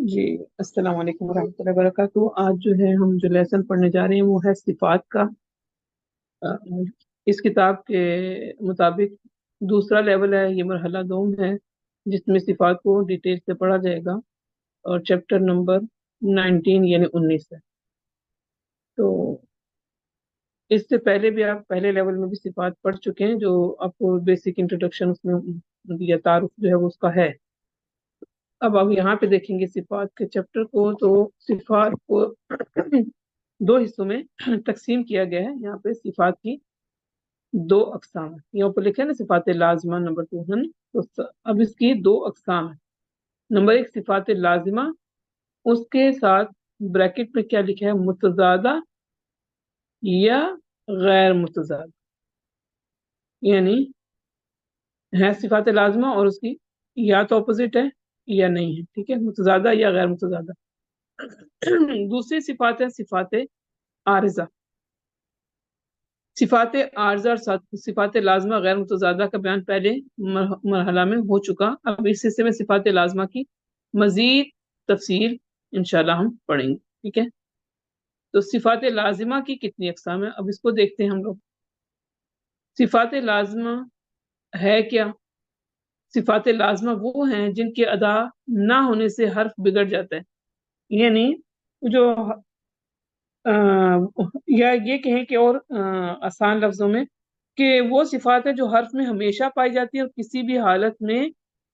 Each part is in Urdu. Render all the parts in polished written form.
جی السلام علیکم ورحمۃ اللہ وبرکاتہ۔ آج جو ہے ہم جو لیسن پڑھنے جا رہے ہیں وہ ہے صفات کا۔ اس کتاب کے مطابق دوسرا لیول ہے، یہ مرحلہ دوم ہے جس میں صفات کو ڈیٹیل سے پڑھا جائے گا، اور چیپٹر نمبر 19 یعنی 19 ہے۔ تو اس سے پہلے بھی آپ پہلے لیول میں بھی صفات پڑھ چکے ہیں، جو آپ کو بیسک انٹروڈکشن اس میں یا تعارف جو ہے وہ اس کا ہے۔ اب یہاں پہ دیکھیں گے صفات کے چیپٹر کو، تو صفات کو دو حصوں میں تقسیم کیا گیا ہے۔ یہاں پہ صفات کی دو اقسام ہیں، یہاں پر لکھا ہے نا صفات لازمہ نمبر 2 ہے نا، تو اب اس کی دو اقسام ہیں۔ نمبر 1 صفات لازمہ، اس کے ساتھ بریکٹ میں کیا لکھا ہے، متضادہ یا غیر متضاد، یعنی ہے صفات لازمہ اور اس کی یا تو اپوزٹ ہے یا نہیں ہے، ٹھیک ہے، متضادہ یا غیر متضادہ۔ دوسری صفات ہے صفات عارضہ۔ صفات عارضہ اور صفات لازمہ غیر متضادہ کا بیان پہلے مرحلہ میں ہو چکا۔ اب اس حصے میں صفات لازمہ کی مزید تفصیل انشاءاللہ ہم پڑھیں گے، ٹھیک ہے۔ تو صفات لازمہ کی کتنی اقسام ہیں، اب اس کو دیکھتے ہیں ہم لوگ۔ صفات لازمہ ہے کیا؟ صفات لازمہ وہ ہیں جن کے ادا نہ ہونے سے حرف بگڑ جاتا ہے، یعنی جو یا یہ کہیں کہ اور آسان لفظوں میں کہ وہ صفات ہیں جو حرف میں ہمیشہ پائی جاتی ہیں اور کسی بھی حالت میں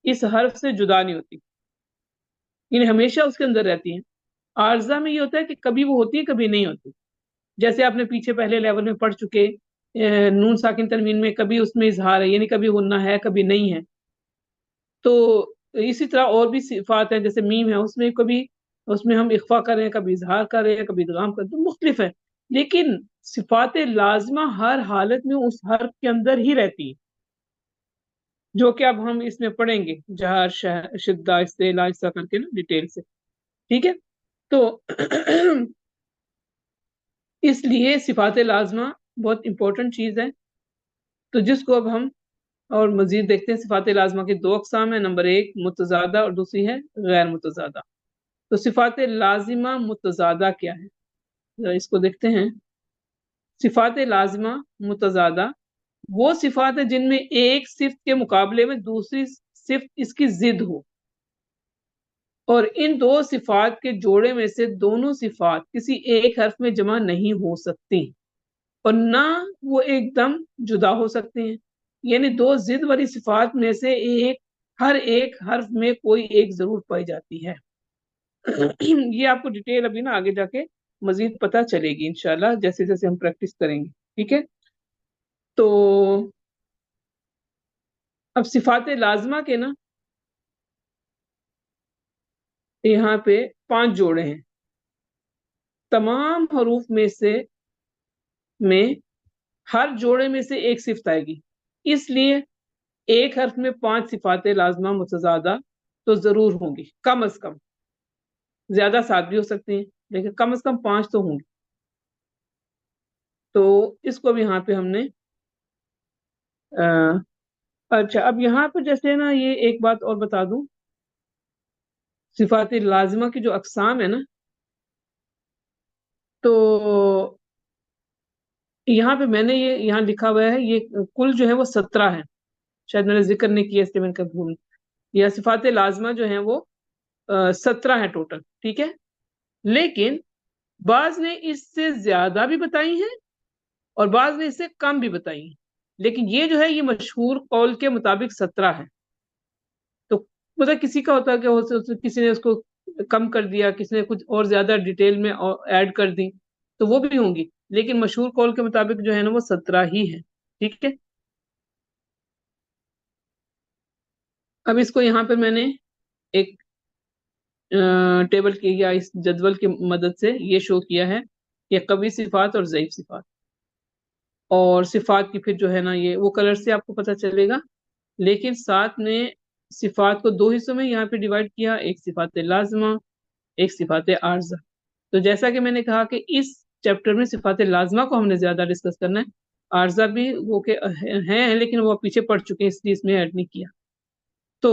اس حرف سے جدا نہیں ہوتی، یعنی ہمیشہ اس کے اندر رہتی ہیں۔ عارضہ میں یہ ہوتا ہے کہ کبھی وہ ہوتی ہے کبھی نہیں ہوتی، جیسے آپ نے پیچھے پہلے لیول میں پڑھ چکے، نون ساکن تنوین میں کبھی اس میں اظہار ہے، یعنی کبھی غنہ ہے کبھی نہیں ہے۔ تو اسی طرح اور بھی صفات ہیں، جیسے میم ہے، اس میں ہم اخفا کر رہے ہیں، کبھی اظہار کر رہے ہیں، کبھی ادغام کر رہے ہیں، تو مختلف ہے۔ لیکن صفات لازمہ ہر حالت میں اس حرف کے اندر ہی رہتی ہے، جو کہ اب ہم اس میں پڑھیں گے جہر شدہ استعلاء آہستہ کر کے نا ڈیٹیل سے، ٹھیک ہے۔ تو اس لیے صفات لازمہ بہت امپورٹنٹ چیز ہے، تو جس کو اب ہم اور مزید دیکھتے ہیں۔ صفات لازمہ کی دو اقسام ہیں، نمبر 1 متضادہ اور دوسری ہے غیر متضادہ۔ تو صفات لازمہ متضادہ کیا ہے، اس کو دیکھتے ہیں۔ صفات لازمہ متضادہ وہ صفات ہیں جن میں ایک صفت کے مقابلے میں دوسری صفت اس کی ضد ہو، اور ان دو صفات کے جوڑے میں سے دونوں صفات کسی ایک حرف میں جمع نہیں ہو سکتی اور نہ وہ ایک دم جدا ہو سکتے ہیں، یعنی دو ضد والی صفات میں سے ہر ایک حرف میں کوئی ایک ضرور پائی جاتی ہے۔ یہ آپ کو ڈیٹیل ابھی نا آگے جا کے مزید پتہ چلے گی انشاءاللہ، جیسے جیسے ہم پریکٹس کریں گے، ٹھیک ہے۔ تو اب صفات لازمہ کے نا یہاں پہ 5 جوڑے ہیں، تمام حروف میں ہر جوڑے میں سے ایک صفت آئے گی، اس لیے ایک حرف میں 5 صفات لازمہ متضادہ تو ضرور ہوں گی، کم از کم، زیادہ 7 بھی ہو سکتے ہیں لیکن کم از کم 5 تو ہوں گی۔ تو اس کو بھی یہاں پہ ہم نے اچھا، اب یہاں پہ جیسے نا یہ ایک بات اور بتا دوں، صفات لازمہ کی جو اقسام ہے نا، تو یہاں پہ میں نے یہ یہاں لکھا ہوا ہے، یہ کل جو ہے وہ 17 ہے، شاید میں نے ذکر نہیں کیا اس لیے میں نے بھول، یا صفات لازمہ جو ہیں وہ 17 ہے ٹوٹل، ٹھیک ہے۔ لیکن بعض نے اس سے زیادہ بھی بتائی ہیں اور بعض نے اس سے کم بھی بتائی ہیں، لیکن یہ جو ہے یہ مشہور قول کے مطابق 17 ہے۔ تو مطلب کسی کا ہوتا ہے کہ کسی نے اس کو کم کر دیا، کسی نے کچھ اور زیادہ ڈیٹیل میں ایڈ کر دی، تو وہ بھی ہوں گی، لیکن مشہور قول کے مطابق جو ہے نا وہ 17 ہی ہے، ٹھیک ہے۔ اب اس کو یہاں پہ میں نے ایک ٹیبل کی یا اس جدول کی مدد سے یہ شو کیا ہے کہ قوی صفات اور ضعیف صفات، اور صفات کی پھر جو ہے نا یہ وہ کلر سے آپ کو پتہ چلے گا، لیکن ساتھ میں صفات کو 2 حصوں میں یہاں پہ ڈیوائڈ کیا، ایک صفات لازمہ، ایک صفات عارضہ۔ تو جیسا کہ میں نے کہا کہ اس چیپٹر میں صفات لازمہ کو ہم نے زیادہ ڈسکس کرنا ہے، عارضہ بھی وہ کہ ہیں لیکن وہ پیچھے پڑ چکے ہیں اس لیے اس میں ایڈ نہیں کیا۔ تو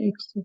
100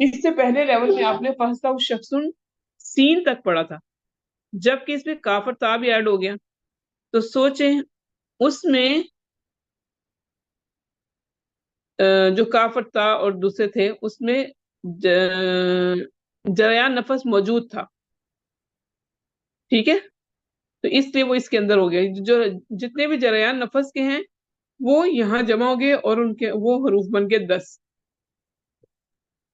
اس سے پہلے لیول میں آپ نے فہسہ شخصن سین تک پڑھا تھا، جبکہ اس میں کاف اور تا بھی ایڈ ہو گیا. تو سوچیں اس میں جو کاف اور تا اور دوسرے تھے اس میں جریان نفس موجود تھا، ٹھیک ہے. تو اس لیے وہ اس کے اندر ہو گیا. جو جتنے بھی جریان نفس کے ہیں وہ یہاں جمع ہو گئے اور ان کے وہ حروف بن کے 10.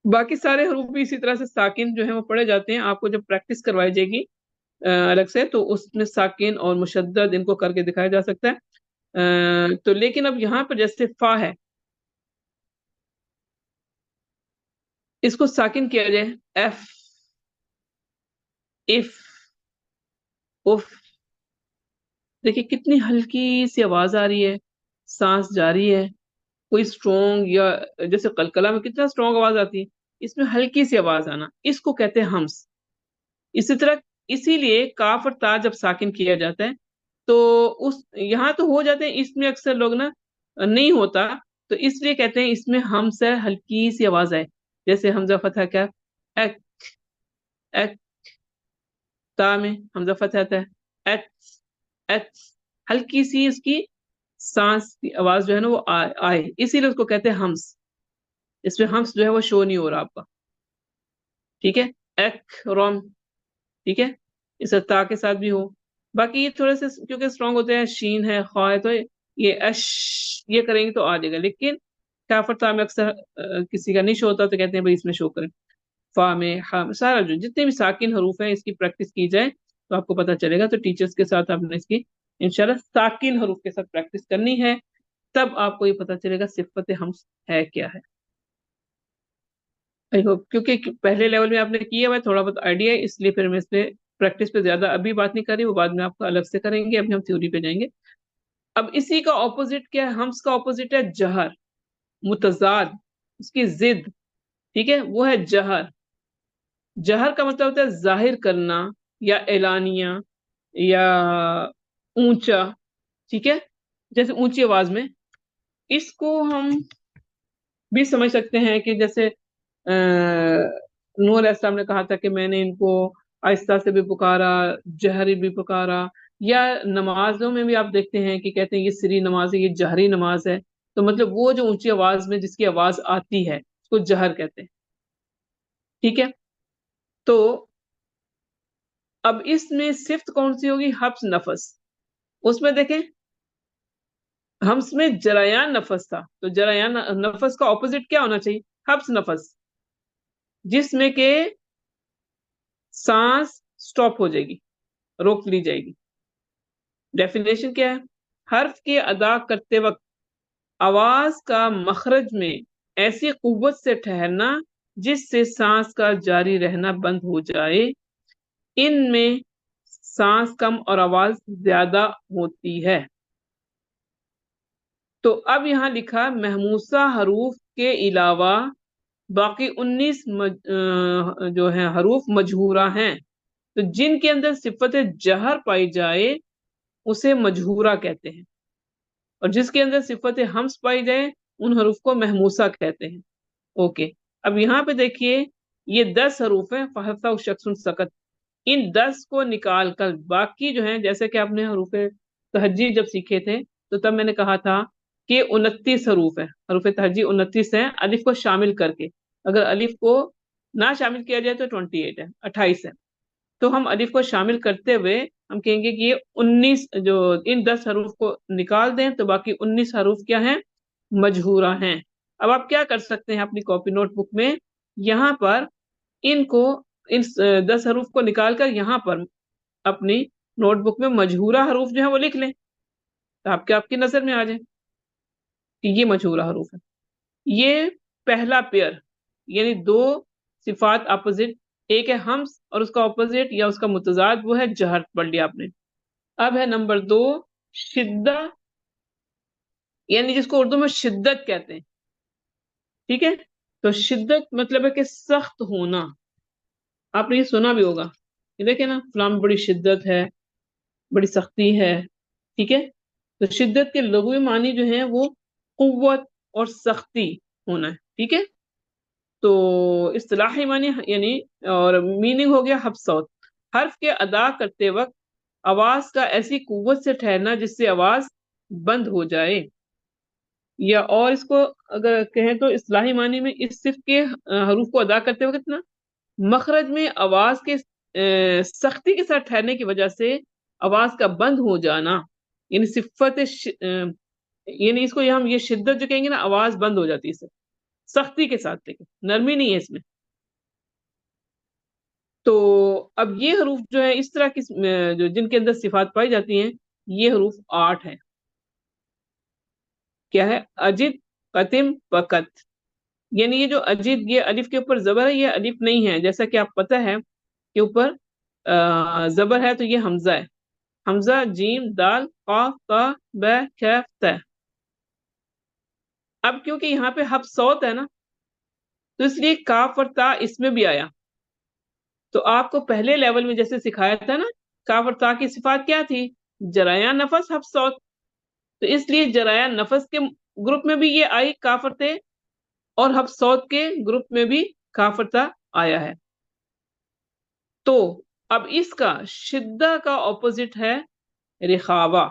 باقی سارے حروف بھی اسی طرح سے ساکن جو ہیں وہ پڑھے جاتے ہیں. آپ کو جب پریکٹس کروائی جائے گی الگ سے تو اس میں ساکن اور مشدد ان کو کر کے دکھایا جا سکتا ہے. تو لیکن اب یہاں پر جیسے فا ہے، اس کو ساکن کیا جائے ایف، اف، اف. دیکھیں کتنی ہلکی سی آواز آ رہی ہے، سانس جاری ہے. کوئی اسٹرونگ یا جیسے قلقلہ میں کتنا اسٹرونگ آواز آتی ہے، اس میں ہلکی سی آواز آنا، اس کو کہتے ہیں ہمس. اسی طرح اسی لیے کاف اور تا جب ساکن کیا جاتا ہے تو اس یہاں تو ہو جاتے ہیں، اس میں اکثر لوگ نا نہیں ہوتا، تو اس لیے کہتے ہیں اس میں ہمس ہے، ہلکی سی آواز آئے. جیسے حمزہ فتح کیا ایک، ایک. تا میں حمزہ فتح آتا ہے ایک، ایک. ہلکی سی اس کی سانس کی آواز جو ہے نا وہ آئے، اسی لیے اس کو کہتے ہیں ہمس. اس میں ہمس جو ہے وہ شو نہیں ہو رہا آپ کا، ٹھیک ہے. ایک روم، ٹھیک ہے. اس تا کے ساتھ بھی ہو. باقی یہ تھوڑے سے کیونکہ اسٹرانگ ہوتے ہیں، شین ہے، خواہ ہے، تو یہ اش یہ کریں گے تو آ جائے گا. لیکن کاف اور تا میں اکثر کسی کا نہیں شو ہوتا تو کہتے ہیں بھائی اس میں شو کریں. فا میں، ہا میں، سارا جو جتنے بھی ساکن حروف ہیں اس کی پریکٹس کی جائے تو آپ کو پتہ چلے گا. تو ٹیچرز کے ساتھ آپ نے اس کی انشاءاللہ ساکن حروف کے ساتھ پریکٹس کرنی ہے، تب آپ کو یہ پتہ چلے گا صفت ہمس ہے کیا ہے. کیونکہ پہلے لیول میں آپ نے کیا ہوا ہے، تھوڑا بہت آئیڈیا ہے، اس لیے پھر میں اس پہ پریکٹس پہ زیادہ ابھی بات نہیں کر رہی، وہ بعد میں آپ کو الگ سے کریں گے. ابھی ہم تھیوری پہ جائیں گے. اب اسی کا اپوزٹ کیا ہے؟ ہمس کا اپوزٹ ہے جہر، متضاد، اس کی ضد، ٹھیک ہے، وہ ہے جہر. جہر کا مطلب ہوتا ہے ظاہر کرنا یا اعلانیہ یا اونچا، ٹھیک ہے. جیسے اونچی آواز میں، اس کو ہم بھی سمجھ سکتے ہیں کہ جیسے نوح علیہ السلام نے کہا تھا کہ میں نے ان کو آہستہ سے بھی پکارا، جہری بھی پکارا. یا نمازوں میں بھی آپ دیکھتے ہیں کہ کہتے ہیں یہ سری نماز ہے، یہ جہری نماز ہے. تو مطلب وہ جو اونچی آواز میں جس کی آواز آتی ہے اس کو جہر کہتے ہیں، ٹھیک ہے. تو اب اس میں صفت کون سی ہوگی؟ حبس نفس. اس میں دیکھیں ہمس میں جریان نفس تھا، تو جریان نفس کا اپوزٹ کیا ہونا چاہیے؟ حبس نفس، جس میں کہ سانس سٹاپ ہو جائے گی، روک لی جائے گی. ڈیفینیشن کیا ہے؟ حرف کے ادا کرتے وقت آواز کا مخرج میں ایسی قوت سے ٹھہرنا جس سے سانس کا جاری رہنا بند ہو جائے. ان میں سانس کم اور آواز زیادہ ہوتی ہے. تو اب یہاں لکھا محموسہ حروف کے علاوہ باقی 19 جو ہیں حروف مجہورہ ہیں، تو جن کے اندر صفت جہر پائی جائے اسے مجہورہ کہتے ہیں، اور جس کے اندر صفت ہمس پائی جائے ان حروف کو محموسہ کہتے ہیں. اوکے. اب یہاں پہ دیکھیے یہ 10 حروف ہیں، فحفظ شخص سکت. ان 10 کو نکال کر باقی جو ہیں، جیسے کہ آپ نے حروف تہجی جب سیکھے تھے تو تب میں نے کہا تھا کہ 29 حروف ہیں، حروف تہجی 29 ہیں الف کو شامل کر کے. اگر الف کو نہ شامل کیا جائے تو 28 ہے، 28 ہے. تو ہم الف کو شامل کرتے ہوئے ہم کہیں گے کہ یہ 19 جو ان 10 حروف کو نکال دیں تو باقی 19 حروف کیا ہیں؟ مجہورہ ہیں. اب آپ کیا کر سکتے ہیں اپنی کاپی نوٹ بک میں، یہاں پر ان کو ان 10 حروف کو نکال کر یہاں پر اپنی نوٹ بک میں مجہورہ حروف جو ہیں وہ لکھ لیں، تو آپ کی نظر میں آ جائیں کہ یہ مجہورہ حروف ہے. یہ پہلا پیئر، یعنی 2 صفات اپوزٹ، ایک ہے ہمس اور اس کا اپوزٹ یا اس کا متضاد وہ ہے جہر، پڑھ لیا آپ نے. اب ہے نمبر 2 شدہ، یعنی جس کو اردو میں شدت کہتے ہیں، ٹھیک ہے. تو شدت مطلب ہے کہ سخت ہونا. آپ نے یہ سنا بھی ہوگا کہ دیکھیں نا فلاں میں بڑی شدت ہے، بڑی سختی ہے، ٹھیک ہے. تو شدت کے لغوی معنی جو ہیں وہ قوت اور سختی ہونا ہے، ٹھیک ہے. تو اصطلاحی معنی یعنی اور میننگ ہو گیا حبس صوت، حرف کے ادا کرتے وقت آواز کا ایسی قوت سے ٹھہرنا جس سے آواز بند ہو جائے، یا اور اس کو اگر کہیں تو اصطلاحی معنی میں اس صرف کے حروف کو ادا کرتے وقت نا مخرج میں آواز کے سختی کے ساتھ ٹھہرنے کی وجہ سے آواز کا بند ہو جانا، یعنی یعنی اس کو ہم یہ شدت جو کہیں گے نا، آواز بند ہو جاتی ہے اس سے سختی کے ساتھ، لیکن نرمی نہیں ہے اس میں۔ تو اب یہ حروف جو ہے اس طرح کی جو جن کے اندر صفات پائی جاتی ہیں، یہ حروف 8 ہیں۔ کیا ہے؟ اجد، قتم، وقت۔ یعنی یہ جو اجد، یہ الف کے اوپر زبر ہے، یہ الف نہیں ہے، جیسا کہ آپ پتہ ہے کے اوپر زبر ہے تو یہ حمزہ ہے، حمزہ جیم دال قاف تا ب کیف ت۔ اب کیونکہ یہاں پہ حبس صوت ہے نا، تو اس لیے کاف اور تا اس میں بھی آیا۔ تو آپ کو پہلے لیول میں جیسے سکھایا تھا نا، کاف اور تا کی صفات کیا تھی؟ جریان نفس، حبس صوت۔ تو اس لیے جریان نفس کے گروپ میں بھی یہ آئی کاف اور تے، اور حبس صوت کے گروپ میں بھی کاف اور تا آیا ہے۔ تو اب اس کا شدہ کا اپوزٹ ہے رخاوہ۔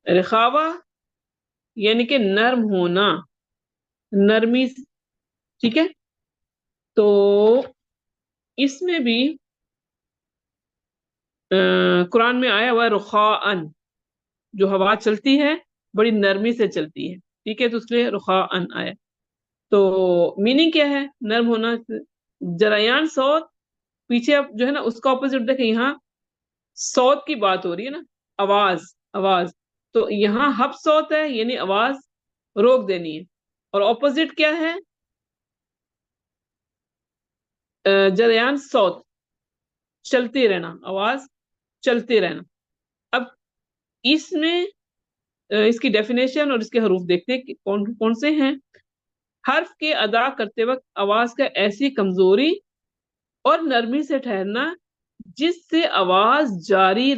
رخاوہ یعنی کہ نرم ہونا، نرمی، ٹھیک ہے؟ تو اس میں بھی قرآن میں آیا ہوا رخاءن، جو ہوا چلتی ہے بڑی نرمی سے چلتی ہے، ٹھیک ہے؟ تو اس لیے رخاءن آیا۔ تو میننگ کیا ہے نرم ہونا؟ جریان صوت، پیچھے اب جو ہے نا اس کا اپوزٹ دیکھیں، یہاں صوت کی بات ہو رہی ہے نا، آواز، تو یہاں حبس صوت ہے یعنی آواز روک دینی ہے، اور اپوزٹ کیا ہے؟ جریان صوت، چلتے رہنا، آواز چلتے رہنا۔ اب اس میں اس کی ڈیفینیشن اور اس کے حروف دیکھتے ہیں کہ کون کون سے ہیں۔ حرف کے ادا کرتے وقت آواز کا ایسی کمزوری اور نرمی سے ٹھہرنا جس سے آواز جاری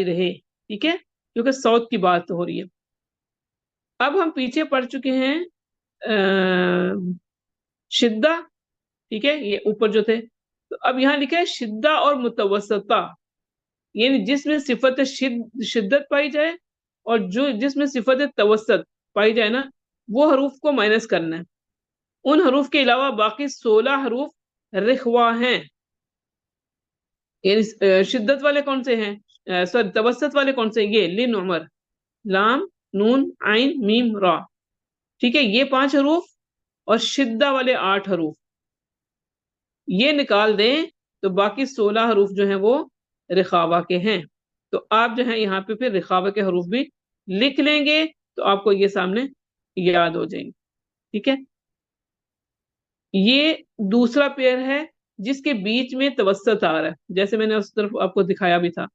رہے، ٹھیک ہے؟ کیونکہ صوت کی بات ہو رہی ہے۔ اب ہم پیچھے پڑھ چکے ہیں شدہ، ٹھیک ہے؟ یہ اوپر جو تھے، تو اب یہاں لکھا ہے شدہ اور متوسطہ، یعنی جس میں صفت شدت پائی جائے اور جس میں صفت توسط پائی جائے نا، وہ حروف کو مائنس کرنا ہے۔ ان حروف کے علاوہ باقی 16 حروف رخوا ہیں، یعنی شدت والے کون سے ہیں؟ سوری، توسط والے کون سے ہیں؟ یہ لن عمر، لام، نون، عین، میم، را، ٹھیک ہے؟ یہ 5 حروف، اور شدہ والے 8 حروف، یہ نکال دیں تو باقی 16 حروف جو ہیں وہ رخاوہ کے ہیں۔ تو آپ جو ہے یہاں پہ پھر رخاوہ کے حروف بھی لکھ لیں گے تو آپ کو یہ سامنے یاد ہو جائیں گے، ٹھیک ہے؟ یہ دوسرا پیئر ہے جس کے بیچ میں توسط آ رہا ہے، جیسے میں نے اس طرف آپ کو دکھایا بھی تھا۔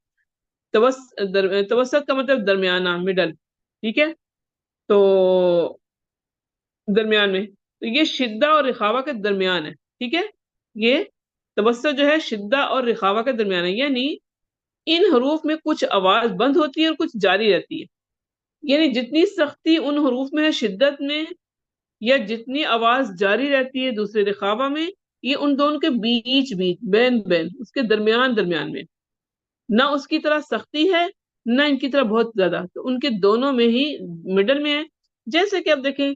توسط کا مطلب درمیانہ، مڈل، ٹھیک ہے؟ تو درمیان میں، تو یہ شدہ اور رخاوہ کے درمیان ہے، ٹھیک ہے؟ یہ توسط جو ہے شدہ اور رخاوہ کے درمیان ہے، یعنی ان حروف میں کچھ آواز بند ہوتی ہے اور کچھ جاری رہتی ہے، یعنی جتنی سختی ان حروف میں ہے شدت میں، یا جتنی آواز جاری رہتی ہے دوسرے رخاوہ میں، یہ ان دونوں کے بیچ بین اس کے درمیان میں، نہ اس کی طرح سختی ہے نہ ان کی طرح بہت زیادہ، تو ان کے دونوں میں ہی مڈل میں ہے۔ جیسے کہ اب دیکھیں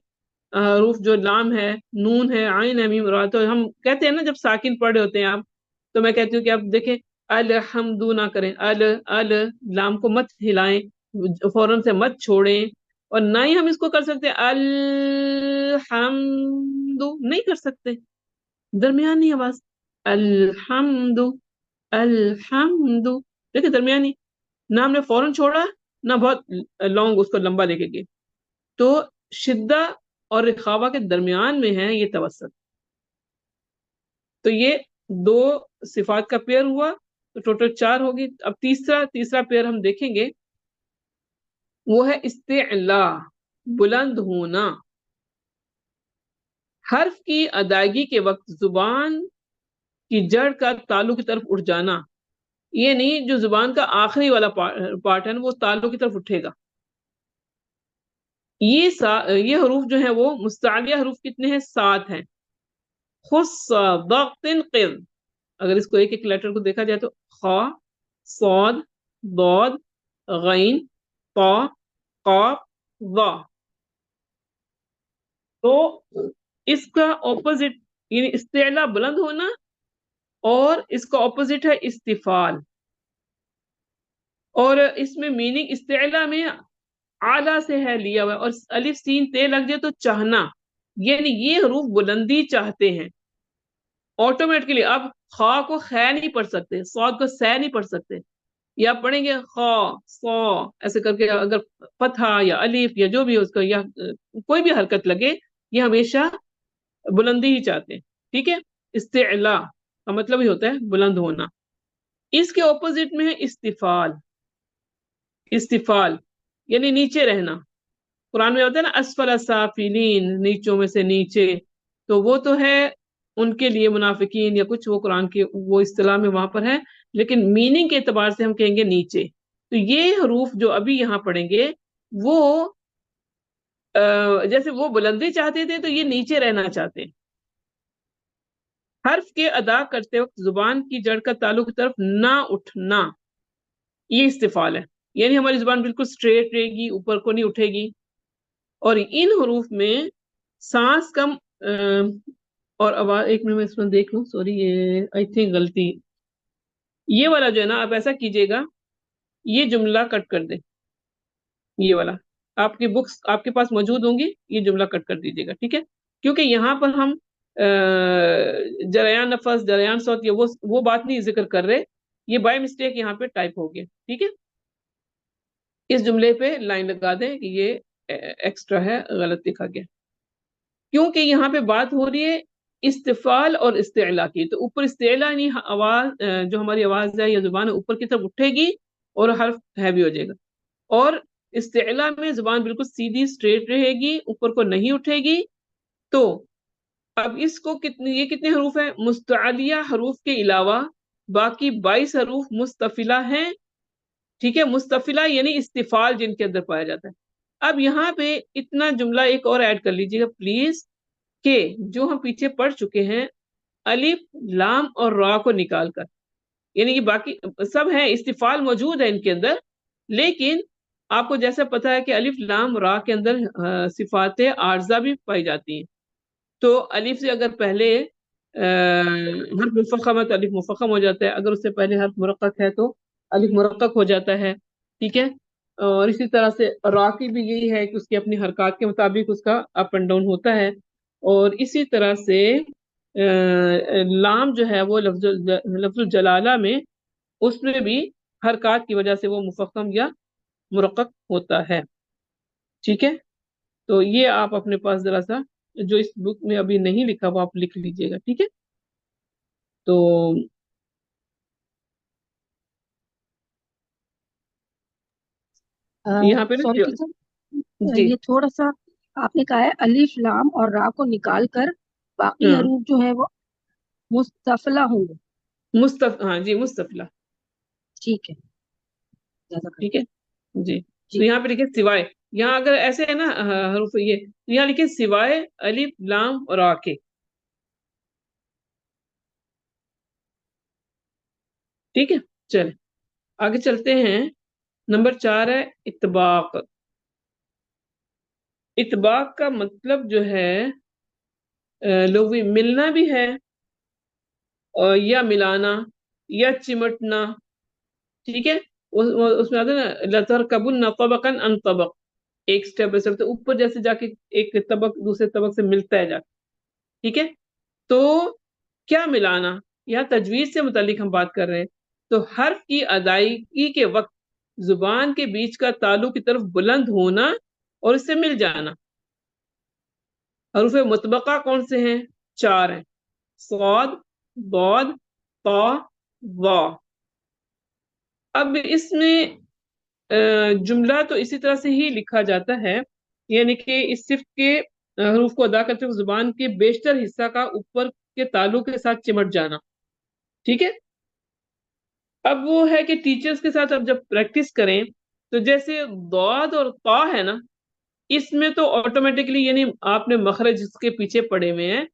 حروف جو لام ہے، نون ہے، عین ہے، میم، را، تو ہم کہتے ہیں نا جب ساکن پڑھ رہے ہوتے ہیں آپ، تو میں کہتی ہوں کہ آپ دیکھیں الحمد نہ کریں، لام کو مت ہلائیں، فوراً سے مت چھوڑیں، اور نہ ہی ہم اس کو کر سکتے الحمد، نہیں کر سکتے، درمیانی آواز، الحمد، دیکھیں درمیانی، نہ ہم نے فوراً چھوڑا نہ بہت لانگ اس کو لمبا لے کے گئے۔ تو شدہ اور رخاوہ کے درمیان میں ہے یہ توسط۔ تو یہ 2 صفات کا پیئر ہوا، تو ٹوٹل 4 ہوگی۔ اب تیسرا پیئر ہم دیکھیں گے، وہ ہے استعلا، بلند ہونا۔ حرف کی ادائیگی کے وقت زبان کی جڑ کا تالو کی طرف اٹھ جانا، یہ نہیں جو زبان کا آخری والا پارٹ ہے وہ تالو کی طرف اٹھے گا، یہ حروف جو ہیں وہ مستعلیہ حروف کتنے ہیں؟ 7 ہیں. خص ضغط قذ. اگر اس کو ایک ایک لیٹر کو دیکھا جائے تو خا، صاد، ضاد، غین، طا، قاف، ظا. تو اس کا اپوزٹ یعنی استعلا بلند ہونا، اور اس کا اپوزٹ ہے استفال. اور اس میں میننگ استعلا میں اعلیٰ سے ہے لیا ہوا ہے، اور الف سین تے لگ جائے تو چاہنا، یعنی یہ حروف بلندی چاہتے ہیں آٹومیٹکلی. اب خا کو خے نہیں پڑھ سکتے، صاد کو سے نہیں پڑھ سکتے، یا پڑھیں گے خا صا ایسے کر کے. اگر فتحہ یا الف یا جو بھی اس کو یا کوئی بھی حرکت لگے، یہ ہمیشہ بلندی ہی چاہتے ہیں. ٹھیک ہے. استعلا کا مطلب ہی ہوتا ہے بلند ہونا. اس کے اپوزٹ میں ہے استفال. استفال یعنی نیچے رہنا. قرآن میں ہوتا ہے نا اسفل سافلین، نیچوں میں سے نیچے، تو وہ تو ہے ان کے لیے منافقین یا کچھ، وہ قرآن کے وہ اصطلاح میں وہاں پر ہے، لیکن میننگ کے اعتبار سے ہم کہیں گے نیچے. تو یہ حروف جو ابھی یہاں پڑھیں گے وہ جیسے وہ بلندی چاہتے تھے تو یہ نیچے رہنا چاہتے ہیں. حرف کے ادا کرتے وقت زبان کی جڑ کا تعلق کی طرف نہ اٹھنا، یہ استفال ہے. یعنی ہماری زبان بالکل اسٹریٹ رہے گی، اوپر کو نہیں اٹھے گی. اور ان حروف میں سانس کم اور آواز، ایک منٹ میں اس میں دیکھ لوں، سوری یہ آئی تھنک غلطی، یہ والا جو ہے نا آپ ایسا کیجئے گا، یہ جملہ کٹ کر دیں. یہ والا آپ کی بکس آپ کے پاس موجود ہوں گی، یہ جملہ کٹ کر دیجیے گا. ٹھیک ہے. کیونکہ یہاں پر ہم جریان نفس، جریان صوت، یہ وہ بات نہیں ذکر کر رہے، یہ بائی مسٹیک یہاں پہ ٹائپ ہو گیا. ٹھیک ہے. اس جملے پہ لائن لگا دیں کہ یہ ایکسٹرا ہے، غلط لکھا گیا، کیونکہ یہاں پہ بات ہو رہی ہے استفال اور استعلا کی. تو اوپر استعلا یعنی آواز، جو ہماری آواز ہے یا زبان ہے اوپر کی طرف اٹھے گی اور حرف ہیوی ہو جائے گا. اور استعلا میں زبان بالکل سیدھی اسٹریٹ رہے گی، اوپر کو نہیں اٹھے گی. تو اب اس کو یہ کتنے حروف ہیں؟ مستعلیہ حروف کے علاوہ باقی 22 حروف مستفلہ ہیں. ٹھیک ہے. مستفلہ یعنی استفال جن کے اندر پایا جاتا ہے. اب یہاں پہ اتنا جملہ ایک اور ایڈ کر لیجیے گا پلیز، کہ جو ہم پیچھے پڑھ چکے ہیں الف، لام اور را کو نکال کر، یعنی یہ باقی سب ہیں، استفال موجود ہے ان کے اندر، لیکن آپ کو جیسا پتا ہے کہ الف، لام، را کے اندر صفات عارضہ بھی پائی جاتی ہیں. تو الف سے اگر پہلے حرف مفخم ہے تو الف مفخم ہو جاتا ہے، اگر اس سے پہلے حرف مرقق ہے تو الف مرقق ہو جاتا ہے. ٹھیک ہے. اور اسی طرح سے را کی بھی یہی ہے کہ اس کی اپنی حرکات کے مطابق اس کا اپ اینڈ ڈاؤن ہوتا ہے. اور اسی طرح سے لام جو ہے وہ لفظ الجلالہ میں، اس میں بھی حرکات کی وجہ سے وہ مفخم یا مرقق ہوتا ہے. ٹھیک ہے. تو یہ آپ اپنے پاس ذرا سا جو اس بک میں ابھی نہیں لکھا وہ آپ لکھ لیجئے گا. ٹھیک ہے. تو یہاں پہ سوری نا ٹیچر، جی یہ تھوڑا سا آپ نے کہا ہے الف، لام اور را کو نکال کر باقی ہاں حروف جو ہے وہ مستفلہ ہوں گے. ہاں جی مستفلہ. ٹھیک ہے. زیادہ کر. ٹھیک ہے جی. جی. تو یہاں پہ لکھے سوائے، یہاں اگر ایسے ہے نا حروف یہ، یہاں لکھے سوائے الف، لام اور را کے. ٹھیک ہے. چلیں آگے چلتے ہیں. نمبر 4 ہے اطباق. اطباق کا مطلب جو ہے لغوی ملنا بھی ہے، یا ملانا یا چمٹنا. ٹھیک ہے. اس میں آتا ہے نا لَتَرْكَبُنَّ طَبَقًا عَنْ طَبَقٍ، ایک سٹیپ بائی سٹیپ، اوپر جیسے جا کے ایک طبق دوسرے طبق سے ملتا ہے جا کے. ٹھیک ہے. تو کیا ملانا، یہاں تجوید سے متعلق ہم بات کر رہے ہیں. تو حرف کی ادائیگی کے وقت زبان کے بیچ کا تعلق کی طرف بلند ہونا اور اس سے مل جانا. حروف مطبقہ کون سے ہیں؟ 4 ہیں: صاد، ضاد، طا، ظا. اب اس میں جملہ تو اسی طرح سے ہی لکھا جاتا ہے، یعنی کہ اس صفت کے حروف کو ادا کرتے ہوئے زبان کے بیشتر حصہ کا اوپر کے تعلق کے ساتھ چمٹ جانا. ٹھیک ہے. اب وہ ہے کہ ٹیچرز کے ساتھ اب جب پریکٹس کریں تو جیسے ضاد اور طا ہے نا، اس میں تو آٹومیٹکلی یعنی آپ نے مخرج اس کے پیچھے پڑے ہوئے ہیں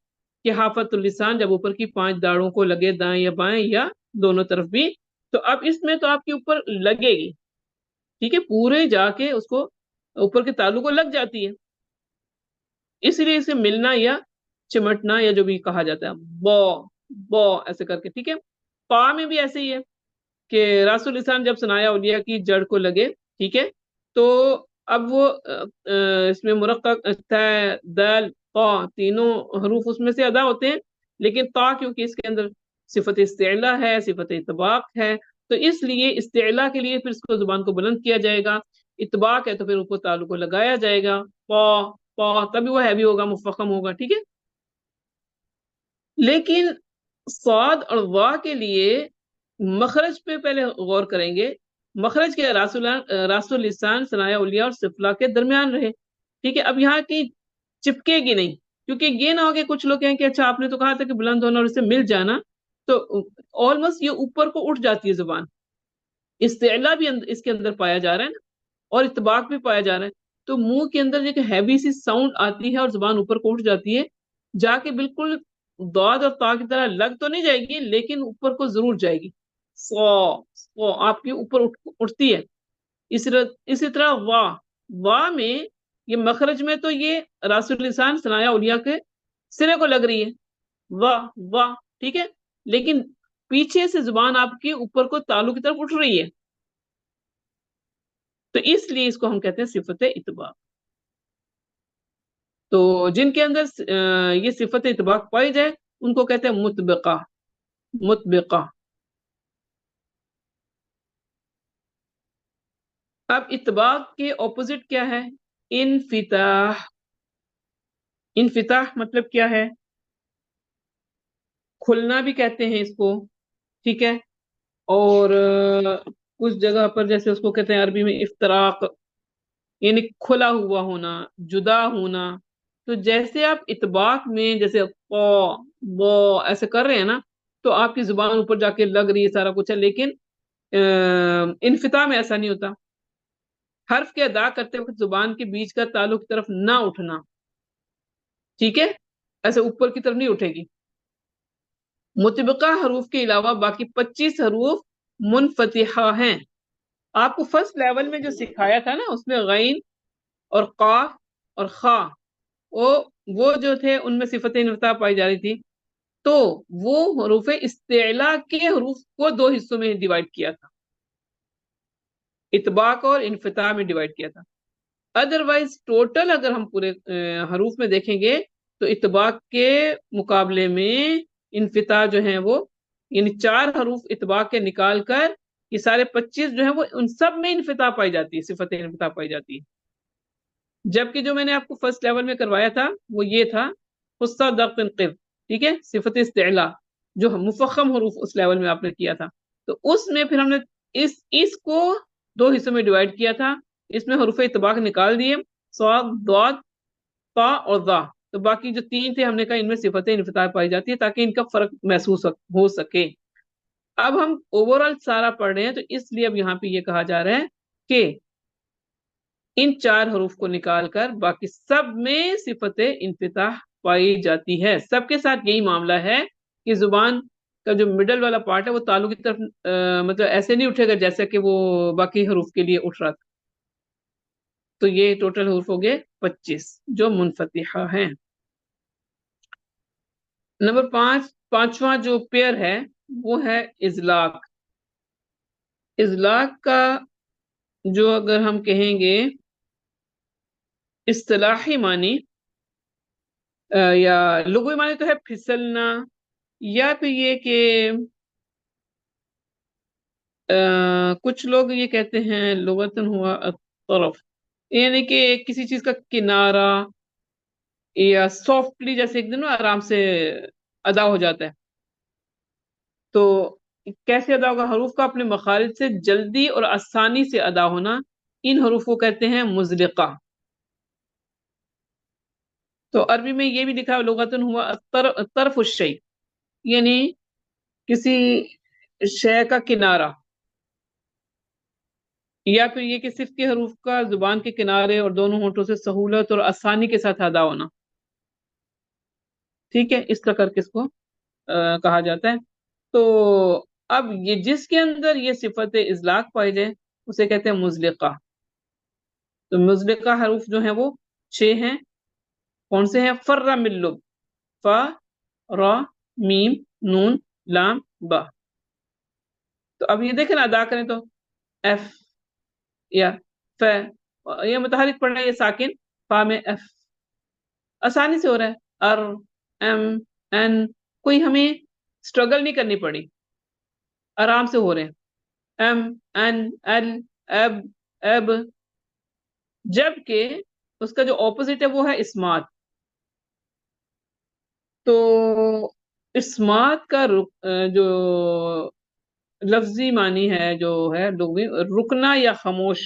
کہ حافت اللسان جب اوپر کی 5 داڑوں کو لگے دائیں یا بائیں یا دونوں طرف بھی، تو اب اس میں تو آپ کے اوپر لگے گی، ٹھیک ہے، پورے جا کے اس کو اوپر کے تالو کو لگ جاتی ہے، اس لیے اسے ملنا یا چمٹنا یا جو بھی کہا جاتا ہے بو بو ایسے کر کے، ٹھیک ہے۔ پا میں بھی ایسے ہی ہے کہ راس اللسان جب ثنایا اولیاء کی جڑ کو لگے، ٹھیک ہے، تو اب وہ اس میں مرقق تا دال طا تینوں حروف اس میں سے ادا ہوتے ہیں، لیکن طا کیونکہ اس کے اندر صفت استعلا ہے، صفت اطباق ہے، تو اس لیے استعلا کے لیے پھر اس کو زبان کو بلند کیا جائے گا، اطباق ہے تو پھر اوپر تالو کو لگایا جائے گا، پا پا تبھی وہ ہیوی ہوگا، مفخم ہوگا، ٹھیک ہے۔ لیکن صاد اور وا کے لیے مخرج پہ پہلے غور کریں گے، مخرج کے راس اللسان ثنایا اولیاء اور سفلا کے درمیان رہے، ٹھیک ہے۔ اب یہاں کی چپکے گی نہیں، کیونکہ یہ نہ ہو کہ کچھ لوگ کہیں کہ اچھا آپ نے تو کہا تھا کہ بلند ہونا اور اسے مل جانا، تو آلموسٹ یہ اوپر کو اٹھ جاتی ہے زبان، استعلا بھی اس کے اندر پایا جا رہا ہے نا، اور اطباق بھی پایا جا رہا ہے، تو منہ کے اندر ایک ہیوی سی ساؤنڈ آتی ہے اور زبان اوپر کو اٹھ جاتی ہے، جا کے بالکل ضاد اور طا کی طرح لگ تو نہیں جائے گی لیکن اوپر کو ضرور جائے گی، سو آپ کے اوپر اٹھتی ہے۔ اسی طرح وا، وا میں یہ مخرج میں تو یہ راس اللسان ثنایا اولیاء کے سرے کو لگ رہی ہے، واہ واہ، ٹھیک ہے، لیکن پیچھے سے زبان آپ کی اوپر کو تالو کی طرف اٹھ رہی ہے، تو اس لیے اس کو ہم کہتے ہیں صفت اطباق۔ تو جن کے اندر یہ صفت اطباق پائی جائے ان کو کہتے ہیں مطبقہ، مطبقہ۔ اب اطباق کے اپوزٹ کیا ہے؟ انفتاح۔ انفتاح مطلب کیا ہے؟ کھلنا بھی کہتے ہیں اس کو، ٹھیک ہے، اور کچھ جگہ پر جیسے اس کو کہتے ہیں عربی میں افتراق، یعنی کھلا ہوا ہونا، جدا ہونا۔ تو جیسے آپ اطباق میں جیسے قو بو ایسے کر رہے ہیں نا، تو آپ کی زبان اوپر جا کے لگ رہی ہے، سارا کچھ ہے، لیکن انفتاح میں ایسا نہیں ہوتا، حرف کے ادا کرتے وقت زبان کے بیچ کا تالو کی طرف نہ اٹھنا، ٹھیک ہے، ایسے اوپر کی طرف نہیں اٹھے گی۔ مطبقہ حروف کے علاوہ باقی 25 حروف منفتحہ ہیں۔ آپ کو فرسٹ لیول میں جو سکھایا تھا نا، اس میں غین اور قاف اور خا وہ جو تھے ان میں صفت انفتاح پائی جا رہی تھی، تو وہ حروف استعلا کے حروف کو 2 حصوں میں ڈیوائڈ کیا تھا، اطباق اور انفتاح میں ڈیوائڈ کیا تھا۔ ادروائز ٹوٹل اگر ہم پورے حروف میں دیکھیں گے تو اطباق کے مقابلے میں انفتاح جو ہیں وہ، یعنی 4 حروف اطباق کے نکال کر یہ سارے 25 جو ہیں وہ ان سب میں انفتاح پائی جاتی ہے، صفت انفتاح پائی جاتی ہے۔ جبکہ جو میں نے آپ کو فرسٹ لیول میں کروایا تھا وہ یہ تھا خصہ ضبط انقب، ٹھیک ہے، صفت استعلا جو مفخم حروف اس لیول میں آپ نے کیا تھا، تو اس میں پھر ہم نے اس کو 2 حصوں میں ڈیوائڈ کیا تھا، اس میں حروف اطباق نکال دیے، صاد ضاد طا اور ظا، تو باقی جو 3 تھے ہم نے کہا ان میں صفت انفتاح پائی جاتی ہے تاکہ ان کا فرق محسوس ہو سکے۔ اب ہم اوورال سارا پڑھ رہے ہیں تو اس لیے اب یہاں پہ یہ کہا جا رہا ہے کہ ان 4 حروف کو نکال کر باقی سب میں صفت انفتاح پائی جاتی ہے۔ سب کے ساتھ یہی معاملہ ہے کہ زبان کا جو مڈل والا پارٹ ہے وہ تالو کی طرف مطلب ایسے نہیں اٹھے گا جیسا کہ وہ باقی حروف کے لیے اٹھ رہا تھا۔ تو یہ ٹوٹل حروف ہو گئے 25 جو منفتحہ ہیں۔ نمبر 5واں جو پیئر ہے وہ ہے اذلاق۔ اذلاق کا جو اگر ہم کہیں گے اصطلاحی معنی یا لغوی معنی تو ہے پھسلنا، یا پھر یہ کہ کچھ لوگ یہ کہتے ہیں لغتاً ہوا الطرف، یعنی کہ کسی چیز کا کنارہ یا سافٹلی جیسے ایک دن آرام سے ادا ہو جاتا ہے، تو کیسے ادا ہوگا؟ حروف کا اپنے مخارج سے جلدی اور آسانی سے ادا ہونا، ان حروف کو کہتے ہیں مزلقہ۔ تو عربی میں یہ بھی لکھا ہے لغتاً ہوا طرف الشیء، یعنی کسی شے کا کنارہ، یا پھر یہ کہ صرف کے حروف کا زبان کے کنارے اور دونوں ہونٹوں سے سہولت اور آسانی کے ساتھ ادا ہونا. ٹھیک ہے، اس طرح کر کے اس کو کہا جاتا ہے. تو اب یہ جس کے اندر یہ صفت اطلاق پائی جائے اسے کہتے ہیں مزلقہ. تو مزلقہ حروف جو ہیں وہ 6 ہیں. کون سے ہیں؟ فر من لب، فا، را، میم، نون، لام، با. تو اب یہ دیکھیں نا، ادا کریں تو ایف یا ف، یہ متحرک پڑھ رہا ہے، یہ ساکن، فا میں ایف آسانی سے ہو رہا ہے. ار، ایم، این، کوئی ہمیں اسٹرگل نہیں کرنی پڑی، آرام سے ہو رہے ہیں. ایم، این، ایل، ایب، ایب. جبکہ اس کا جو اپوزٹ ہے وہ ہے اسمات. تو اسمات کا جو لفظی معنی ہے، جو ہے لغوی، رکنا یا خاموش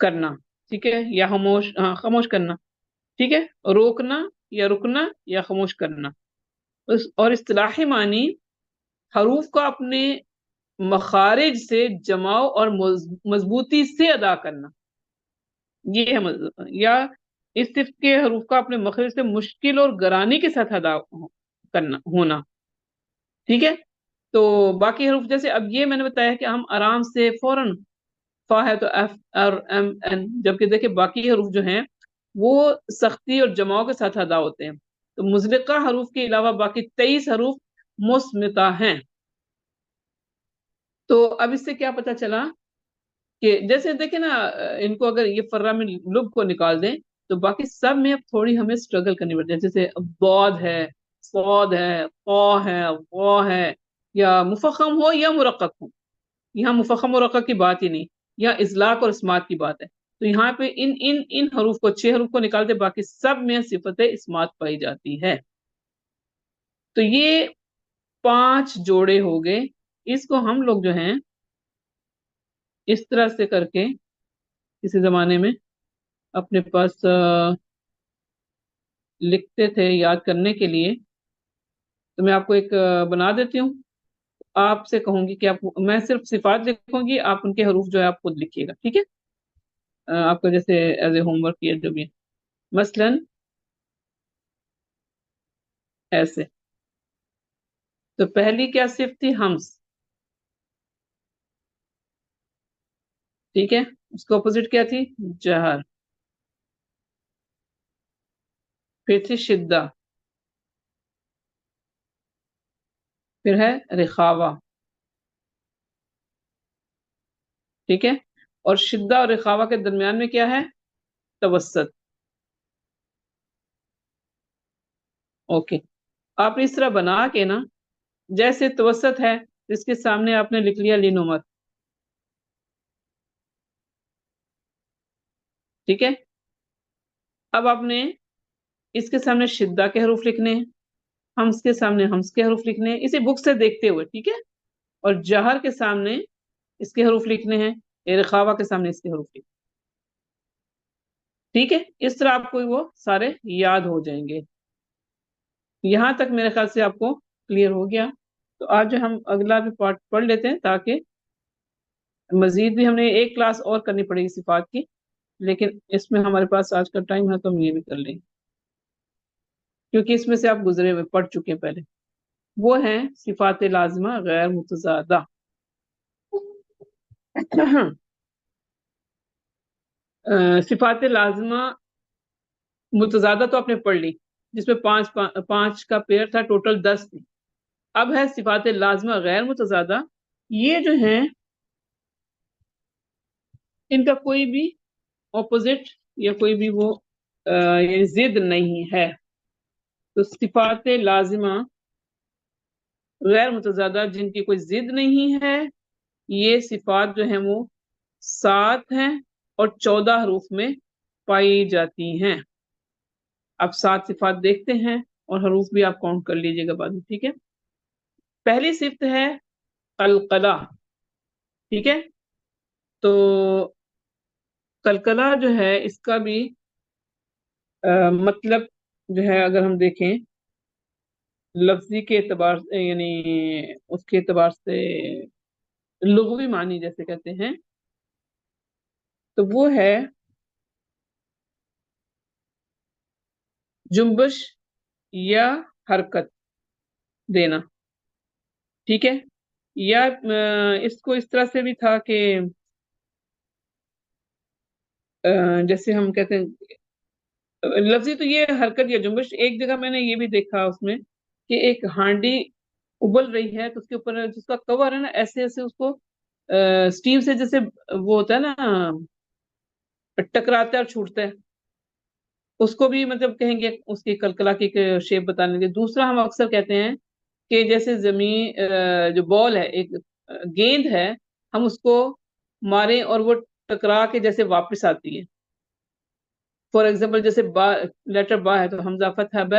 کرنا. ٹھیک ہے، یا خاموش، ہاں خاموش کرنا. ٹھیک ہے، روکنا یا رکنا یا خاموش کرنا. اور اصطلاحی معنی حروف کو اپنے مخارج سے جماؤ اور مضبوطی سے ادا کرنا، یہ ہے یا اس صفت کے حروف کا اپنے مخرج سے مشکل اور گرانی کے ساتھ ادا کرنا ہونا. ٹھیک ہے. تو باقی حروف جیسے اب یہ میں نے بتایا کہ ہم آرام سے فوراً، فا ہے تو ایف، ار، ایم، این، جبکہ دیکھیں باقی حروف جو ہیں وہ سختی اور جماؤ کے ساتھ ادا ہوتے ہیں. تو مزلقہ حروف کے علاوہ باقی 23 حروف مصمتہ ہیں. تو اب اس سے کیا پتہ چلا کہ جیسے دیکھیں نا، ان کو اگر یہ فرہ میں لب کو نکال دیں تو باقی سب میں اب تھوڑی ہمیں اسٹرگل کرنی پڑتی ہے. جیسے ضاد ہے، صاد ہے، قا ہے، وا ہے، یا مفخم ہو یا مرقق ہو. یہاں مفخم مرقق کی بات ہی نہیں، یہاں اطلاق اور اسمات کی بات ہے. تو یہاں پہ ان حروف کو، 6 حروف کو نکال دے، باقی سب میں صفت اسمات پائی جاتی ہے. تو یہ 5 جوڑے ہو گئے. اس کو ہم لوگ جو ہیں اس طرح سے کر کے کسی زمانے میں اپنے پاس لکھتے تھے یاد کرنے کے لیے. تو میں آپ کو ایک بنا دیتی ہوں. آپ سے کہوں گی کہ میں صرف صفات لکھوں گی، آپ ان کے حروف جو ہے آپ خود لکھیے گا. ٹھیک ہے، آپ کو جیسے ایز اے ہوم ورک کیا جو بھی. مثلا ایسے. تو پہلی کیا صفت تھی؟ ہمس. ٹھیک ہے، اس کو اپوزٹ کیا تھی؟ جہر. پھر تھی شدہ. پھر ہے رخاوہ. ٹھیک ہے، اور شدہ اور رخاوہ کے درمیان میں کیا ہے؟ توسط. اوکے. آپ اس طرح بنا کے نا، جیسے توسط ہے اس کے سامنے آپ نے لکھ لیا لینومر. ٹھیک ہے، اب آپ نے اس کے سامنے شدہ کے حروف لکھنے ہیں، ہمس کے سامنے ہمس کے حروف لکھنے ہیں، اسے بک سے دیکھتے ہوئے. ٹھیک ہے، اور جہر کے سامنے اس کے حروف لکھنے ہیں، رخاوہ کے سامنے اس کے حروف لکھنے. ٹھیک ہے، اس طرح آپ کو وہ سارے یاد ہو جائیں گے. یہاں تک میرے خیال سے آپ کو کلیئر ہو گیا. تو آج ہم اگلا بھی پارٹ پڑھ لیتے ہیں، تاکہ مزید بھی ہمیں ایک کلاس اور کرنی پڑے گی صفات کی، لیکن اس میں ہمارے پاس آج کا ٹائم ہے تو ہم یہ بھی کر لیں گے، کیونکہ اس میں سے آپ گزرے ہوئے پڑھ چکے ہیں پہلے. وہ ہیں صفات لازمہ غیر متضادہ. صفات لازمہ متضادہ تو آپ نے پڑھ لی، جس میں پانچ کا پیر تھا، ٹوٹل 10 تھی. اب ہے صفات لازمہ غیر متضادہ. یہ جو ہیں ان کا کوئی بھی اپوزٹ یا کوئی بھی وہ ضد نہیں ہے. تو صفات لازمہ غیر متضادہ جن کی کوئی ضد نہیں ہے، یہ صفات جو ہیں وہ 7 ہیں اور 14 حروف میں پائی جاتی ہیں. اب 7 صفات دیکھتے ہیں اور حروف بھی آپ کاؤنٹ کر لیجئے گا بعد میں. ٹھیک ہے، پہلی صفت ہے قلقلہ. ٹھیک ہے، تو قلقلہ جو ہے اس کا بھی مطلب جو ہے اگر ہم دیکھیں لفظی کے اعتبار سے، یعنی اس کے اعتبار سے لغوی معنی جیسے کہتے ہیں تو وہ ہے جنبش یا حرکت دینا، ٹھیک ہے؟ یا اس کو اس طرح سے بھی تھا کہ جیسے ہم کہتے ہیں لفظی تو یہ حرکت یا جنبش. ایک جگہ میں نے یہ بھی دیکھا اس میں کہ ایک ہانڈی ابل رہی ہے تو اس کے اوپر جس کا کور ہے نا ایسے ایسے اس کو اسٹیم سے جیسے وہ ہوتا ہے نا ٹکراتا ہے اور چھوٹتا ہے، اس کو بھی مطلب کہیں گے اس کی کلکلا کی شیپ بتانے کے. دوسرا ہم اکثر کہتے ہیں کہ جیسے زمین جو بال ہے ایک گیند ہے، ہم اس کو ماریں اور وہ ٹکرا کے جیسے واپس آتی ہے. فار ایگزامپل جیسے با لیٹر با ہے تو حمزہ فتح ب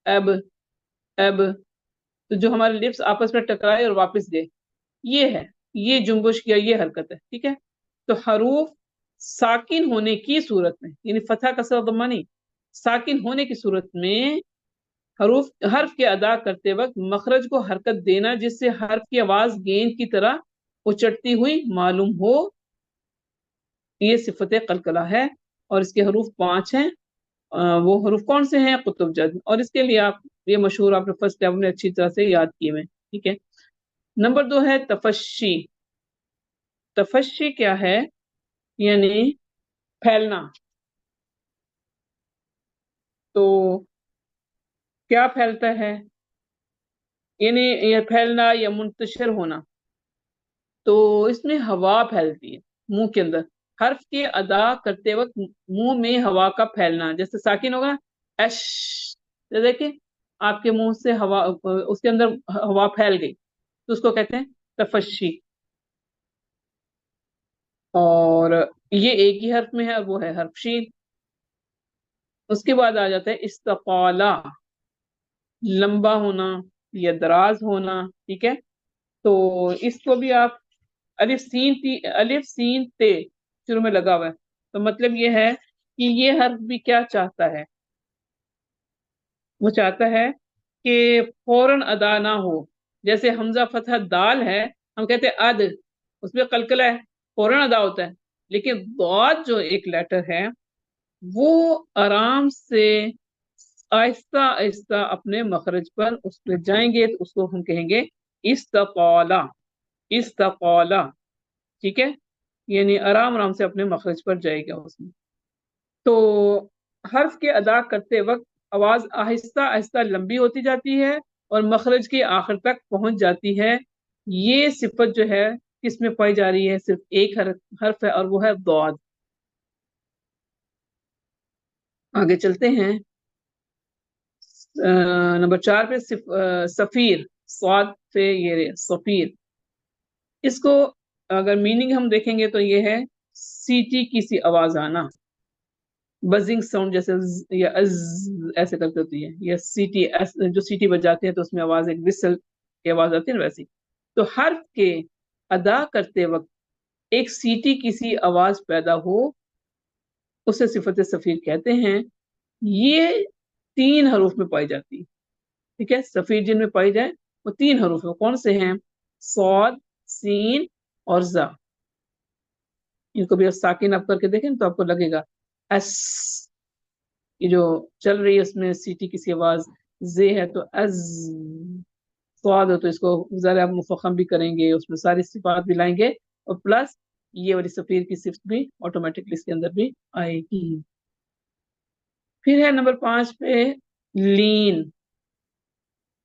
اب اب، تو جو ہمارے لپس آپس میں ٹکرائے اور واپس گئے، یہ ہے، یہ جنبش کیا، یہ حرکت ہے، ٹھیک ہے؟ تو حروف ساکن ہونے کی صورت میں، یعنی فتح کسر ضمہ نہیں، ساکن ہونے کی صورت میں حرف کے ادا کرتے وقت مخرج کو حرکت دینا جس سے حرف کی آواز گیند کی طرح اچٹتی ہوئی معلوم ہو، یہ صفت قلقلہ ہے. اور اس کے حروف 5 ہیں. وہ حروف کون سے ہیں؟ قطب جد. اور اس کے لیے آپ یہ مشہور آپ نے فرسٹ لیول میں اچھی طرح سے یاد کیے ہوئے، ٹھیک ہے؟ نمبر 2 ہے تفشی. تفشی کیا ہے؟ یعنی پھیلنا. تو کیا پھیلتا ہے؟ یعنی یہ پھیلنا یا منتشر ہونا. تو اس میں ہوا پھیلتی ہے منہ کے اندر، حرف کے ادا کرتے وقت منہ میں ہوا کا پھیلنا. جیسے ساکن ہوگا ایش، دیکھیں آپ کے منہ سے ہوا، اس کے اندر ہوا پھیل گئی تو اس کو کہتے ہیں تفشی. اور یہ ایک ہی حرف میں ہے، وہ ہے حرف شین. اس کے بعد آ جاتا ہے استقالہ، لمبا ہونا یا دراز ہونا، ٹھیک ہے؟ تو اس کو بھی آپ الف سین تے شروع میں لگا ہوا ہے، تو مطلب یہ ہے کہ یہ حرف بھی کیا چاہتا ہے؟ وہ چاہتا ہے کہ فوراً ادا نہ ہو. جیسے حمزہ فتح دال ہے، ہم کہتے ہیں اد، اس میں قلقلہ ہے، فوراً ادا ہوتا ہے. لیکن ضاد جو ایک لیٹر ہے وہ آرام سے آہستہ آہستہ اپنے مخرج پر اس پہ جائیں گے، تو اس کو ہم کہیں گے استقالہ. استقالہ، ٹھیک ہے؟ یعنی آرام آرام سے اپنے مخرج پر جائے گا اس میں. تو حرف کے ادا کرتے وقت آواز آہستہ آہستہ لمبی ہوتی جاتی ہے اور مخرج کے آخر تک پہنچ جاتی ہے. یہ صفت جو ہے کس میں پائی جا رہی ہے؟ صرف ایک حرف ہے اور وہ ہے ضاد. آگے چلتے ہیں. نمبر 4 پہ سفیر، صاد سے یہ سفیر. اس کو اگر میننگ ہم دیکھیں گے تو یہ ہے سیٹی کی سی آواز آنا، بزنگ ساؤنڈ جیسے یا ایسے کرتے ہوتی ہے، یا سیٹی جو سیٹی بجاتے ہیں تو اس میں آواز ایک وسل کی آواز آتی ہے نا ویسی. تو حرف کے ادا کرتے وقت ایک سیٹی کسی آواز پیدا ہو اسے صفت سفیر کہتے ہیں. یہ 3 حروف میں پائی جاتی ہے، ٹھیک ہے؟ سفیر جن میں پائی جائے وہ 3 حروف ہیں. کون سے ہیں؟ صاد، سین اور زا. ان کو بھی ساکن آپ کر کے دیکھیں تو آپ کو لگے گا اس، یہ جو چل رہی ہے اس میں سیٹی کسی آواز. زے ہے تو از، صاد ہے تو اس کو ذرا آپ مفخم بھی کریں گے، اس میں ساری صفات بھی لائیں گے، اور پلس یہ والی سفیر کی صفت بھی آٹومیٹکلی اس کے اندر بھی آئے گی. پھر ہے نمبر 5 پہ لین.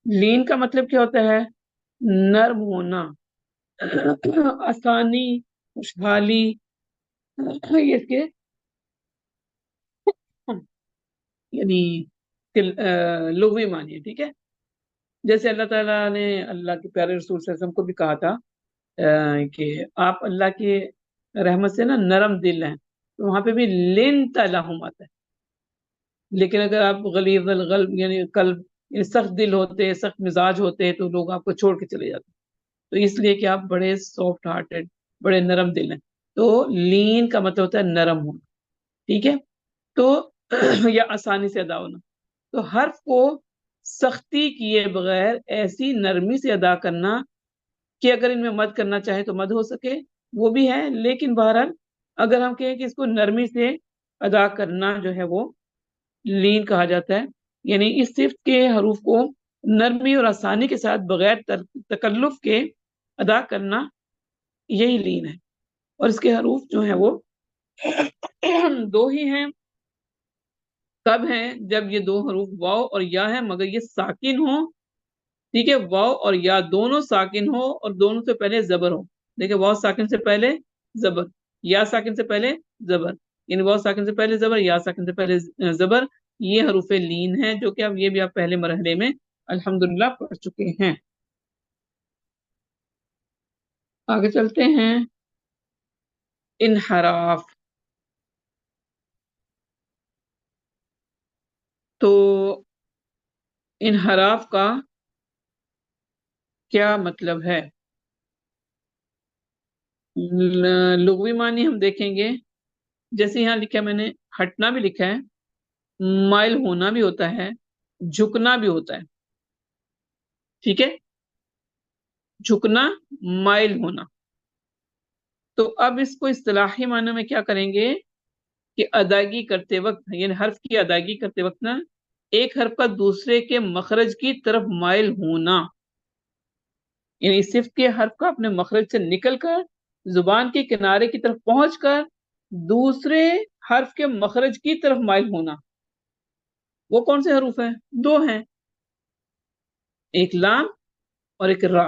لین کا مطلب کیا ہوتا ہے؟ نرم ہونا، آسانی، خوشحالی، یہ اس کے یعنی لغوی معنی ہے، ٹھیک ہے؟ جیسے اللہ تعالیٰ نے اللہ کے پیارے رسول صلی اللہ علیہ وسلم کو بھی کہا تھا کہ آپ اللہ کی رحمت سے نا نرم دل ہیں، تو وہاں پہ بھی لنت لہم آتا ہے. لیکن اگر آپ غلیظ القلب یعنی قلب یعنی سخت دل ہوتے، سخت مزاج ہوتے، تو لوگ آپ کو چھوڑ کے چلے جاتے. تو اس لیے کہ آپ بڑے سافٹ ہارٹڈ، بڑے نرم دل ہیں. تو لین کا مطلب ہوتا ہے نرم ہونا، ٹھیک ہے؟ تو یا آسانی سے ادا ہونا. تو حرف کو سختی کیے بغیر ایسی نرمی سے ادا کرنا کہ اگر ان میں مد کرنا چاہے تو مد ہو سکے، وہ بھی ہے. لیکن بہرحال اگر ہم کہیں کہ اس کو نرمی سے ادا کرنا جو ہے وہ لین کہا جاتا ہے، یعنی اس صفت کے حروف کو نرمی اور آسانی کے ساتھ بغیر تکلف کے ادا کرنا، یہی لین ہے۔ اور اس کے حروف جو ہیں وہ دو ہی ہیں۔ کب ہیں؟ جب یہ دو حروف واو اور یا ہے مگر یہ ساکن ہوں، ٹھیک ہے، واو اور یا دونوں ساکن ہو اور دونوں سے پہلے زبر ہو۔ دیکھیں، واو ساکن سے پہلے زبر، یا ساکن سے پہلے زبر، یعنی واو ساکن سے پہلے زبر، یا ساکن سے پہلے زبر، یہ حروف لین ہیں، جو کہ اب یہ بھی آپ پہلے مرحلے میں الحمدللہ پڑھ چکے ہیں۔ آگے چلتے ہیں، انحراف۔ تو انحراف کا کیا مطلب ہے؟ لغوی معنی ہم دیکھیں گے، جیسے یہاں لکھا ہے میں نے، ہٹنا بھی لکھا ہے، مائل ہونا بھی ہوتا ہے، جھکنا بھی ہوتا ہے، ٹھیک ہے، جھکنا، مائل ہونا۔ تو اب اس کو اصطلاحی معنی میں کیا کریں گے کہ ادائیگی کرتے وقت، یعنی حرف کی ادائیگی کرتے وقت نا، ایک حرف کا دوسرے کے مخرج کی طرف مائل ہونا، یعنی صفت کے حرف کا اپنے مخرج سے نکل کر زبان کے کنارے کی طرف پہنچ کر دوسرے حرف کے مخرج کی طرف مائل ہونا۔ وہ کون سے حروف ہیں؟ دو ہیں، ایک لام اور ایک را۔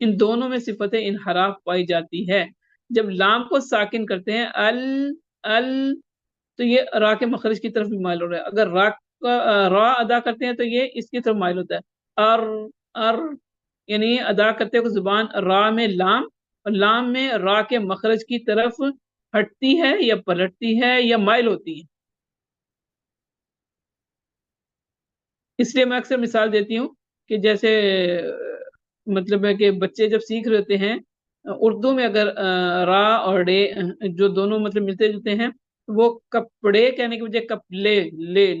ان دونوں میں صفت انحراف پائی جاتی ہے۔ جب لام کو ساکن کرتے ہیں ال تو یہ را کے مخرج کی طرف بھی مائل ہو رہا ہے، اگر را ادا کرتے ہیں تو یہ اس کی طرف مائل ہوتا ہے، ار، یعنی ادا کرتے ہوئے زبان را میں لام اور لام میں را کے مخرج کی طرف ہٹتی ہے یا پلٹتی ہے یا مائل ہوتی ہے۔ اس لیے میں اکثر مثال دیتی ہوں کہ جیسے مطلب ہے کہ بچے جب سیکھ رہے ہوتے ہیں اردو میں، اگر را اور ڈے جو دونوں مطلب ملتے جلتے ہیں، وہ کپڑے کہنے کی بجائے کپلے،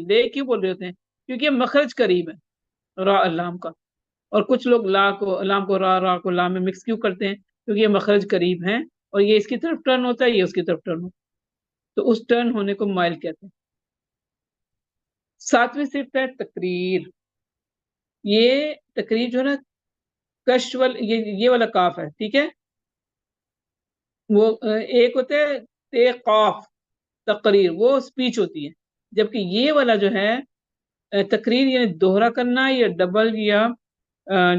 لے کیوں بول رہے ہوتے ہیں؟ کیونکہ مخرج قریب ہے را لام کا، اور کچھ لوگ لام کو را کو لام میں مکس کیوں کرتے ہیں؟ کیونکہ یہ مخرج قریب ہیں اور یہ اس کی طرف ٹرن ہوتا ہے، یہ اس کی طرف ٹرن ہوتا ہے، تو اس ٹرن ہونے کو مائل کہتے ہیں۔ ساتویں صفت ہے تقریر۔ یہ تقریر جو ہے نا، یہ والا کاف ہے، ٹھیک ہے، وہ ایک ہوتا ہے قاف تقریر، وہ سپیچ ہوتی ہے، جبکہ یہ والا جو ہے تقریر، یعنی دوہرا کرنا یا ڈبل، یا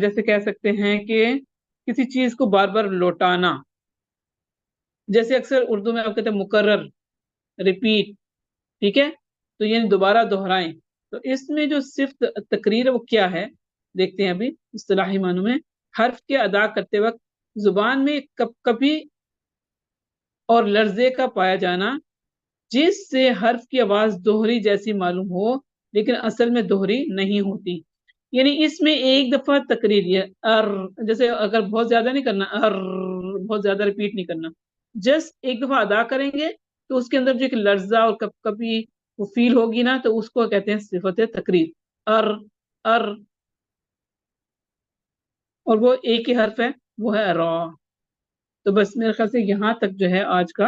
جیسے کہہ سکتے ہیں کہ کسی چیز کو بار بار لوٹانا، جیسے اکثر اردو میں آپ کہتے ہیں مکرر، ریپیٹ، ٹھیک ہے، تو یعنی دوبارہ دہرائیں۔ تو اس میں جو صفت تقریر ہے وہ کیا ہے، دیکھتے ہیں ابھی اصطلاحی معنوں میں۔ حرف کے ادا کرتے وقت زبان میں کبھی اور لرزے کا پایا جانا، جس سے حرف کی آواز دوہری جیسی معلوم ہو لیکن اصل میں دوہری نہیں ہوتی۔ یعنی اس میں ایک دفعہ تقریر ہے، جیسے اگر بہت زیادہ نہیں کرنا، بہت زیادہ ریپیٹ نہیں کرنا، جسٹ ایک دفعہ ادا کریں گے تو اس کے اندر جو ایک لرزہ اور کبھی وہ فیل ہوگی نا، تو اس کو کہتے ہیں صفت تقریر، ار، اور وہ ایک ہی حرف ہے، وہ ہے را۔ تو بس میرے خیال سے یہاں تک جو ہے آج کا